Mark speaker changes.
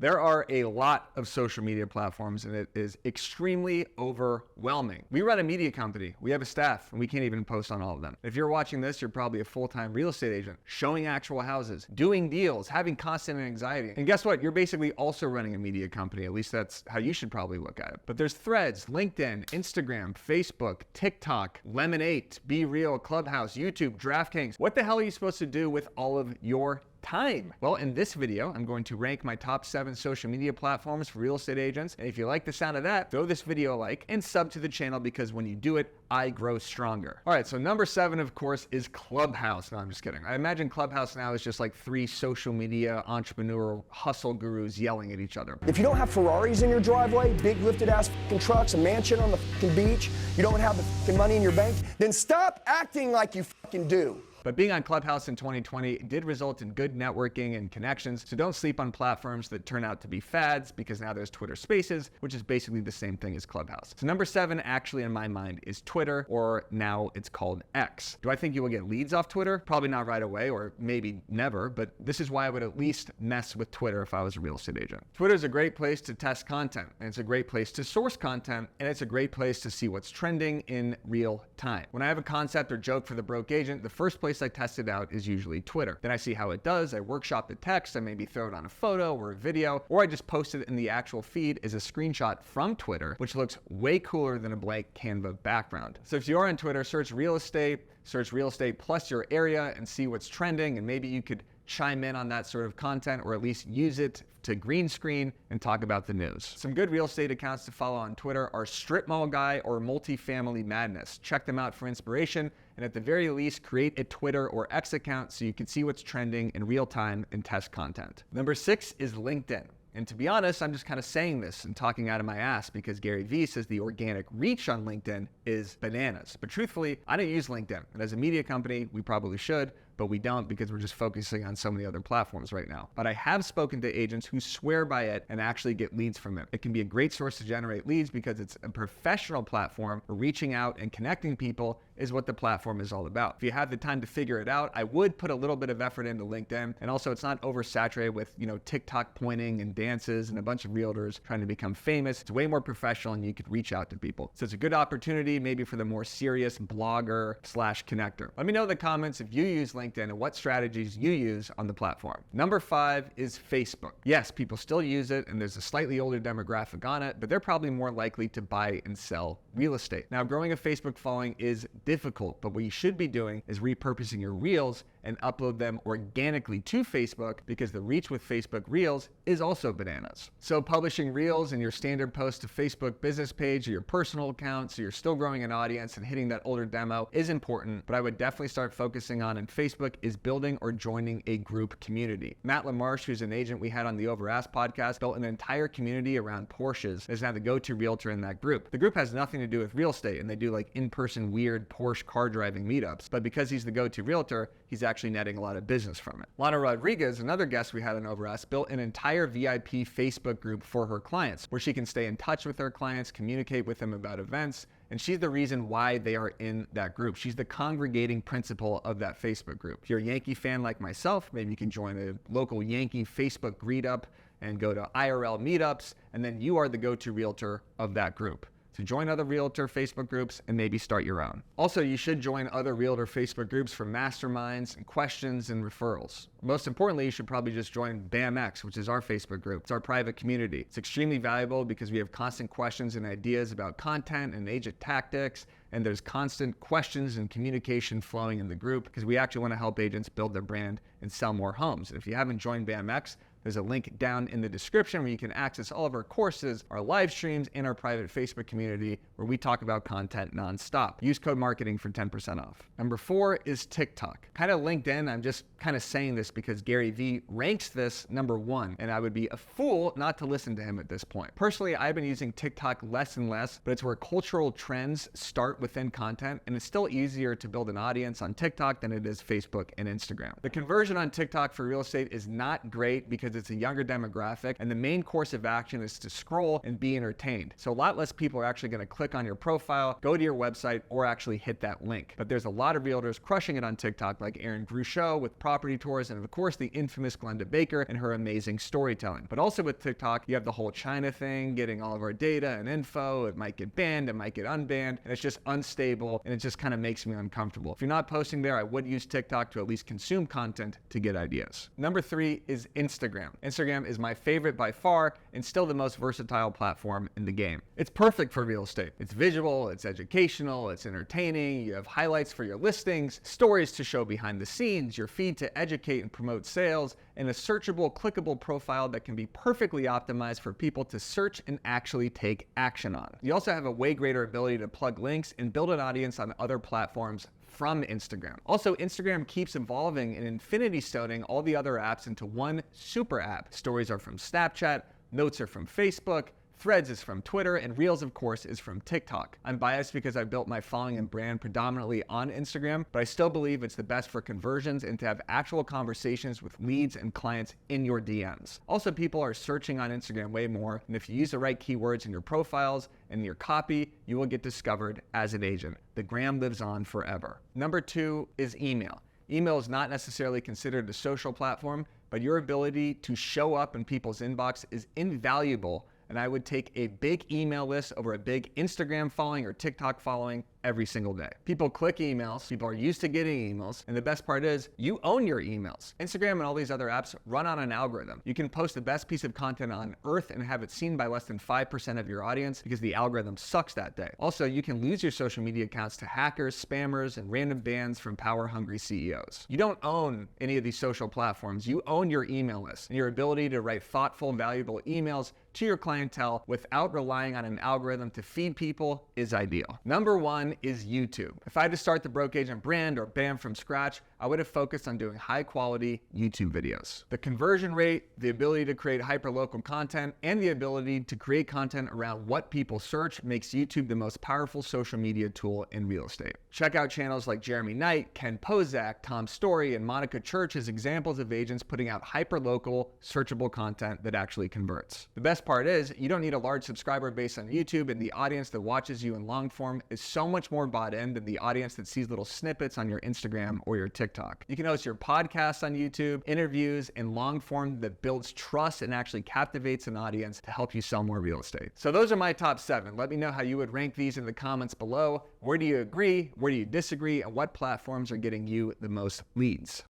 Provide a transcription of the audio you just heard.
Speaker 1: There are a lot of social media platforms and it is extremely overwhelming. We run a media company, we have a staff, and we can't even post on all of them. If you're watching this, you're probably a full-time real estate agent, showing actual houses, doing deals, having constant anxiety. And guess what? You're basically also running a media company. At least that's how you should probably look at it. But there's Threads, LinkedIn, Instagram, Facebook, TikTok, Lemon8, Be Real, Clubhouse, YouTube, DraftKings. What the hell are you supposed to do with all of your time? Well, in this video, I'm going to rank my top 7 social media platforms for real estate agents. And if you like the sound of that, throw this video a like and sub to the channel because when you do it, I grow stronger. All right, so number 7, of course, is Clubhouse. No, I'm just kidding. I imagine Clubhouse now is just like 3 social media entrepreneur hustle gurus yelling at each other.
Speaker 2: If you don't have Ferraris in your driveway, big lifted ass fucking trucks, a mansion on the fucking beach, you don't have the fucking money in your bank, then stop acting like you fucking do.
Speaker 1: But being on Clubhouse in 2020 did result in good networking and connections, so don't sleep on platforms that turn out to be fads because now there's Twitter Spaces, which is basically the same thing as Clubhouse. So number 7, actually in my mind, is Twitter, or now it's called X. Do I think you will get leads off Twitter? Probably not right away, or maybe never, but this is why I would at least mess with Twitter if I was a real estate agent. Twitter is a great place to test content, and it's a great place to source content, and it's a great place to see what's trending in real time. When I have a concept or joke for the broke agent, the first place I test it out is usually Twitter. Then I see how it does, I workshop the text, I maybe throw it on a photo or a video, or I just post it in the actual feed as a screenshot from Twitter, which looks way cooler than a blank Canva background. So if you are on Twitter, search real estate plus your area and see what's trending, and maybe you could chime in on that sort of content, or at least use it to green screen and talk about the news. Some good real estate accounts to follow on Twitter are Strip Mall Guy or Multifamily Madness. Check them out for inspiration, and at the very least, create a Twitter or X account so you can see what's trending in real time and test content. Number 6 is LinkedIn. And to be honest, I'm just kind of saying this and talking out of my ass because Gary Vee says the organic reach on LinkedIn is bananas. But truthfully, I don't use LinkedIn. And as a media company, we probably should, but we don't because we're just focusing on so many other platforms right now. But I have spoken to agents who swear by it and actually get leads from it. It can be a great source to generate leads because it's a professional platform where reaching out and connecting people is what the platform is all about. If you have the time to figure it out, I would put a little bit of effort into LinkedIn. And also it's not oversaturated with, TikTok pointing and dances and a bunch of realtors trying to become famous. It's way more professional and you could reach out to people. So it's a good opportunity maybe for the more serious blogger / connector. Let me know in the comments if you use LinkedIn and what strategies you use on the platform. Number 5 is Facebook. Yes, people still use it and there's a slightly older demographic on it, but they're probably more likely to buy and sell real estate. Now, growing a Facebook following is difficult, but what you should be doing is repurposing your reels and upload them organically to Facebook because the reach with Facebook Reels is also bananas. So publishing Reels in your standard post to Facebook business page or your personal account so you're still growing an audience and hitting that older demo is important, but I would definitely start focusing on in Facebook is building or joining a group community. Matt LaMarche, who's an agent we had on the Over Ask podcast, built an entire community around Porsches and is now the go-to realtor in that group. The group has nothing to do with real estate and they do like in-person weird Porsche car driving meetups, but because he's the go-to realtor, he's actually netting a lot of business from it. Lana Rodriguez, another guest we had on Over Us, built an entire VIP Facebook group for her clients where she can stay in touch with her clients, communicate with them about events, and she's the reason why they are in that group. She's the congregating principle of that Facebook group. If you're a Yankee fan like myself, maybe you can join a local Yankee Facebook greet up and go to IRL meetups, and then you are the go-to realtor of that group. So join other realtor Facebook groups and maybe start your own. Also, you should join other realtor Facebook groups for masterminds and questions and referrals. Most importantly, you should probably just join BAMX, which is our Facebook group. It's our private community. It's extremely valuable because we have constant questions and ideas about content and agent tactics, and there's constant questions and communication flowing in the group because we actually want to help agents build their brand and sell more homes. And if you haven't joined BAMX, there's a link down in the description where you can access all of our courses, our live streams, and our private Facebook community where we talk about content nonstop. Use code marketing for 10% off. Number 4 is TikTok. Kind of LinkedIn, I'm just kind of saying this because Gary Vee ranks this number 1, and I would be a fool not to listen to him at this point. Personally, I've been using TikTok less and less, but it's where cultural trends start within content, and it's still easier to build an audience on TikTok than it is Facebook and Instagram. The conversion on TikTok for real estate is not great because because it's a younger demographic, and the main course of action is to scroll and be entertained. So a lot less people are actually going to click on your profile, go to your website, or actually hit that link. But there's a lot of realtors crushing it on TikTok, like Erin Gruchot with property tours, and of course the infamous Glenda Baker and her amazing storytelling. But also with TikTok, you have the whole China thing, getting all of our data and info. It might get banned, it might get unbanned, and it's just unstable, and it just kind of makes me uncomfortable. If you're not posting there, I would use TikTok to at least consume content to get ideas. Number 3 is Instagram. Instagram is my favorite by far, and still the most versatile platform in the game. It's perfect for real estate. It's visual, it's educational, it's entertaining, you have highlights for your listings, stories to show behind the scenes, your feed to educate and promote sales, and a searchable, clickable profile that can be perfectly optimized for people to search and actually take action on. You also have a way greater ability to plug links and build an audience on other platforms from Instagram. Also, Instagram keeps evolving and infinity stoning all the other apps into one super app. Stories are from Snapchat, Notes are from Facebook, Threads is from Twitter, and Reels, of course, is from TikTok. I'm biased because I built my following and brand predominantly on Instagram, but I still believe it's the best for conversions and to have actual conversations with leads and clients in your DMs. Also, people are searching on Instagram way more, and if you use the right keywords in your profiles and your copy, you will get discovered as an agent. The gram lives on forever. Number 2 is email. Email is not necessarily considered a social platform, but your ability to show up in people's inbox is invaluable, and I would take a big email list over a big Instagram following or TikTok following every single day. People click emails, people are used to getting emails, and the best part is you own your emails. Instagram and all these other apps run on an algorithm. You can post the best piece of content on earth and have it seen by less than 5% of your audience because the algorithm sucks that day. Also, you can lose your social media accounts to hackers, spammers, and random bans from power-hungry CEOs. You don't own any of these social platforms. You own your email list and your ability to write thoughtful, valuable emails to your clientele without relying on an algorithm to feed people is ideal. Number 1 is YouTube. If I had to start the Broke Agent brand or BAM from scratch, I would have focused on doing high quality YouTube videos. The conversion rate, the ability to create hyperlocal content, and the ability to create content around what people search makes YouTube the most powerful social media tool in real estate. Check out channels like Jeremy Knight, Ken Pozak, Tom Story, and Monica Church as examples of agents putting out hyperlocal, searchable content that actually converts. The best part is you don't need a large subscriber base on YouTube, and the audience that watches you in long form is so much more bought in than the audience that sees little snippets on your Instagram or your TikTok. You can host your podcast on YouTube, interviews, and long form that builds trust and actually captivates an audience to help you sell more real estate. So those are my top 7. Let me know how you would rank these in the comments below. Where do you agree? Where do you disagree? And what platforms are getting you the most leads?